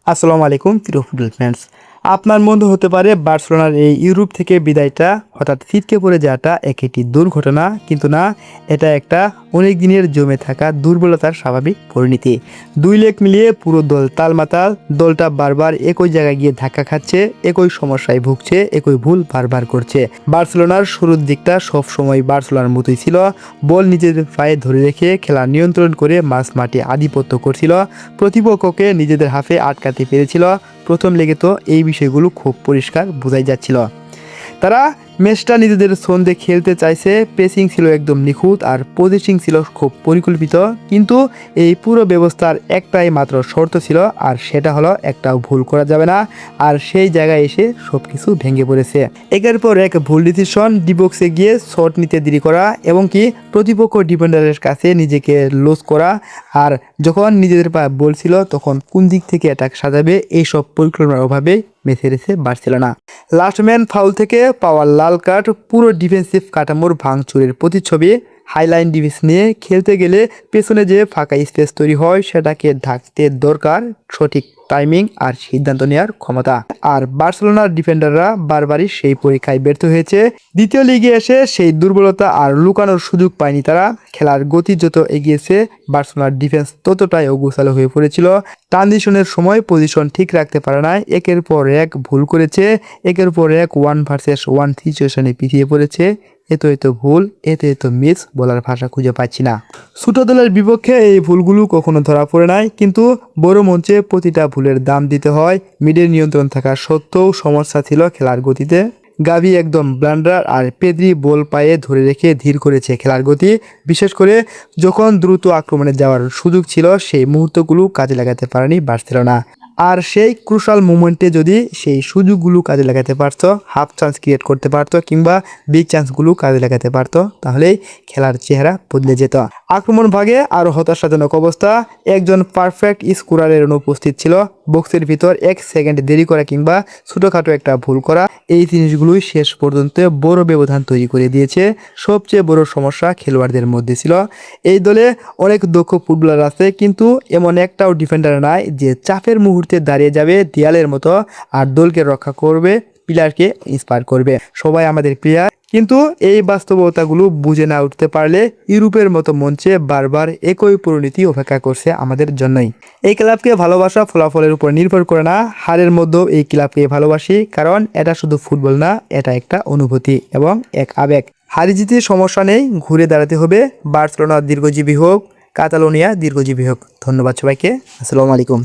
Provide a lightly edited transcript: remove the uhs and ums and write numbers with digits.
আসসালামু আলাইকুম প্রিয় ফুটবল ফ্যান্স। আপনার মনে হতে পারে বার্সেলোনার এই ইউরোপ থেকে বিদায়টা হঠাৎ ছিটকে পড়ে যাওয়াটা একটি দুর্ঘটনা, কিন্তু না, এটা একটা অনেক দিনের জমে থাকা দুর্বলতার স্বাভাবিক পরিণতি। দুই লেগ মিলিয়ে পুরো দল তালমাতাল। দলটা বারবার একই জায়গায় গিয়ে ধাক্কা খাচ্ছে, একই সমস্যায় ভুগছে, একই ভুল বারবার করছে। বার্সেলোনার শুরুর দিকটা সবসময় বার্সেলোনার মতোই ছিল। বল নিজেদের পায়ে ধরে রেখে খেলা নিয়ন্ত্রণ করে মাঝ মাঠে আধিপত্য করছিল, প্রতিপক্ষকে নিজেদের হাফে আটকাতে পেরেছিল। প্রথম লেগে তো এই বিষয়গুলো খুব পরিষ্কার বোঝাই যাচ্ছিল। তারা ম্যাচটা নিজেদের ছন্দে খেলতে চাইছে, প্রেসিং ছিল একদম নিখুঁত আর পজিশনিং ছিল খুব পরিকল্পিত। কিন্তু এই পুরো ব্যবস্থার একটাই মাত্র শর্ত ছিল, আর সেটা হলো একটাও ভুল করা যাবে না। আর সেই জায়গায় এসে সব কিছু ভেঙে পড়েছে। একের পর এক ভুল ডিসিশন, ডিবক্সে গিয়ে শট নিতে দেরি করা এবং কি প্রতিপক্ষ ডিফেন্ডারের কাছে নিজেকে লুজ করা। আর যখন নিজেদের পা বলছিল তখন কোন দিক থেকে অ্যাটাক সাজাবে, এইসব পরিকল্পনার অভাবে ম্যাচ হেরেছে বার্সেলোনা। লাস্টম্যান ফাউল থেকে পাওয়া লাল কার্ড পুরো ডিফেন্সিভ কাঠামোর ভাঙচুরের প্রতিচ্ছবি। হাইলাইন ডিফেন্স নিয়ে খেলতে গেলে পেছনে যে ফাঁকা স্পেস তৈরি হয় সেটাকে ঢাকতে দরকার সঠিক টাইমিং আর সিদ্ধান্ত নেওয়ার ক্ষমতা। আর বার্সেলোনার ডিফেন্ডাররা বারবারই সেই পরীক্ষায় ব্যর্থ হয়েছে। দ্বিতীয় লিগে এসে সেই দুর্বলতা আর লুকানোর সুযোগ পায়নি তারা। খেলার গতি যত এগিয়েছে বার্সেলোনার ডিফেন্স ততটাই অগোছালো হয়ে পড়েছিল। ট্রানজিশনের সময় পজিশন ঠিক রাখতে পারে না, একের পর এক ভুল করেছে, একের পর এক 1 ভার্সেস 1 সিচুয়েশনে পিছিয়ে পড়েছে। এত ভুল, এত মিস, বলার ভাষা খুঁজে পাচ্ছি না। ছোট দলের বিপক্ষে এই ভুলগুলো কখনো ধরা পড়ে নাই, কিন্তু বড় মঞ্চে প্রতিটা ভুলের দাম দিতে হয়। মিডের নিয়ন্ত্রণ থাকা সত্ত্বেও সমস্যা ছিল খেলার গতিতে। গাভি একদম ব্লান্ডার আর পেদ্রি বল পায়ে ধরে রেখে ধীর করেছে খেলার গতি। বিশেষ করে যখন দ্রুত আক্রমণে যাওয়ার সুযোগ ছিল সেই মুহূর্তগুলো কাজে লাগাতে পারেনি বার্সেলোনা। আর সেই ক্রুশাল মোমেন্টে যদি সেই সুযোগগুলো কাজে লাগাতে পারতো, হাফ চান্স ক্রিয়েট করতে পারতো কিংবা বিগ চান্সগুলো কাজে লাগাতে পারতো, তাহলেই খেলার চেহারা বদলে যেত। আক্রমণ ভাগে আরও হতাশাজনক অবস্থা। একজন পারফেক্ট স্কোরারের অনুপস্থিত ছিল। বক্সের ভিতর 1 সেকেন্ড দেরি করা কিংবা ছোটোখাটো একটা ভুল করা, এই জিনিসগুলোই শেষ পর্যন্ত বড় ব্যবধান তৈরি করে দিয়েছে। সবচেয়ে বড় সমস্যা খেলোয়াড়দের মধ্যে ছিল। এই দলে অনেক দক্ষ ফুটবলার আছে, কিন্তু এমন একটাও ডিফেন্ডার নাই যে চাপের মুহূর্তে দাঁড়িয়ে যাবে দেয়ালের মতো আর দলকে রক্ষা করবে, প্লেয়ারকে ইন্সপায়ার করবে। সবাই আমাদের প্লেয়ার, কিন্তু এই বাস্তবতাগুলো বুঝে না উঠতে পারলে ইউরোপের মতো মঞ্চে বারবার একই পরিণতি অপেক্ষা করছে আমাদের জন্যই। এই ক্লাবকে ভালোবাসা ফলাফলের উপর নির্ভর করে না, হারের মধ্যেও এই ক্লাবকে ভালোবাসি, কারণ এটা শুধু ফুটবল না, এটা একটা অনুভূতি এবং এক আবেগ। হারি জিতে সমস্যা নেই, ঘুরে দাঁড়াতে হবে। বার্সেলোনা দীর্ঘজীবী হোক, কাতালোনিয়া দীর্ঘজীবী হোক। ধন্যবাদ সবাইকে। আসসালামু আলাইকুম।